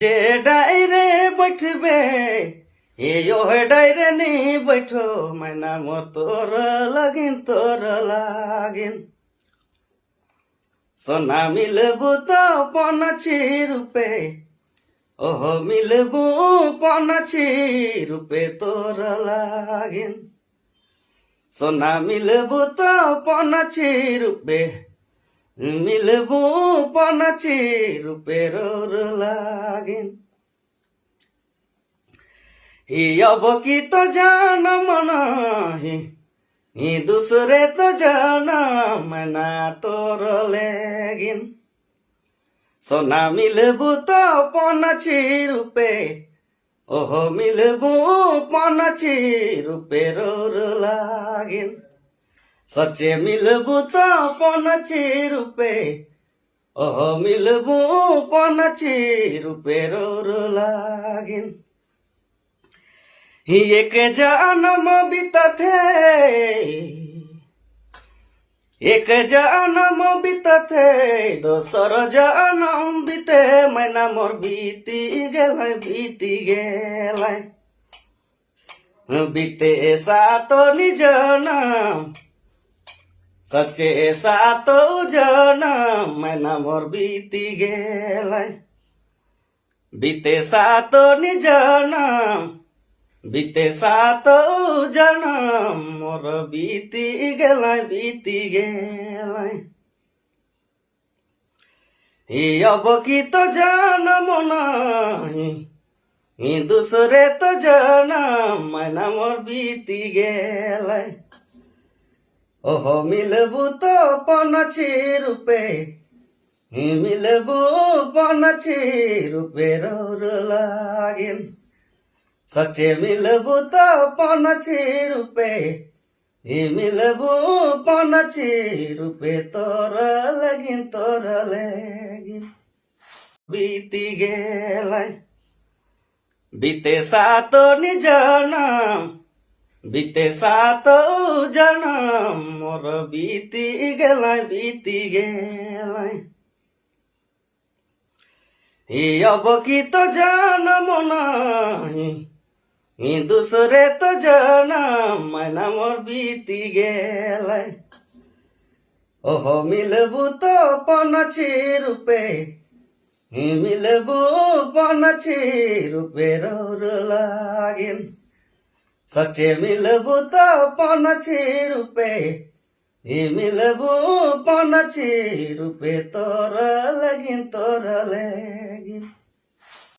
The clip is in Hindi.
যে ডাইরে বৈঠবে এও ডাইরে নি বৈঠো মাইনা মো তোর লাগিন সোনা মিলবু তো পনাছি রূপে ওহ মিলবু পনাছি রূপে তোর লাগিন সোনা মিলবু তো পনাছি রূপে মিলবু পনাছি রূপে রোর লাগিন अब की तो जानम नहीं दूसरे तो जानम ना तोर लेगिन सोना मिलबू तो पनाची रूपे ओह मिलबू पनाची रूपे रोर लागिन सचे मिलबू तो पनाची रूपे ओह मिलबू पनाची रूपे रोर लागिन एक जन्म बीता थे एक जन्म बीता थे दोसर जन्म बीते मैना मोर बीती गेलाय बीते सातो निजनम सचे सातो जनम मैना मोर बीती गेलाय बीते सातो निजनम बीते सातो जनम मोर बीती गेलाय अब की तो जनम नहीं दूसरे तो जनम मैना मोर बीती गेलाय ओह मिलबू तो पनाची रूपे मिलबू पनाची रूपे रोर लागिन सचे मिलबू तो पनाची रूपे मिलबू पनाची रूपे तोर लगिन बीती गेलाय बीते सातो निजनम बीते सातो जनम मोर बीती गेलाय अब की तो जनम नहीं दूसरे तो जनम मैना मोर बीती गेलाय ओह मिलबू तो पनाची रूपे मिलबू पनाची रूपे रोर लागिन सचे मिलबू तो पनाची रूपे मिलबू पनाची रूपे तोर लगिन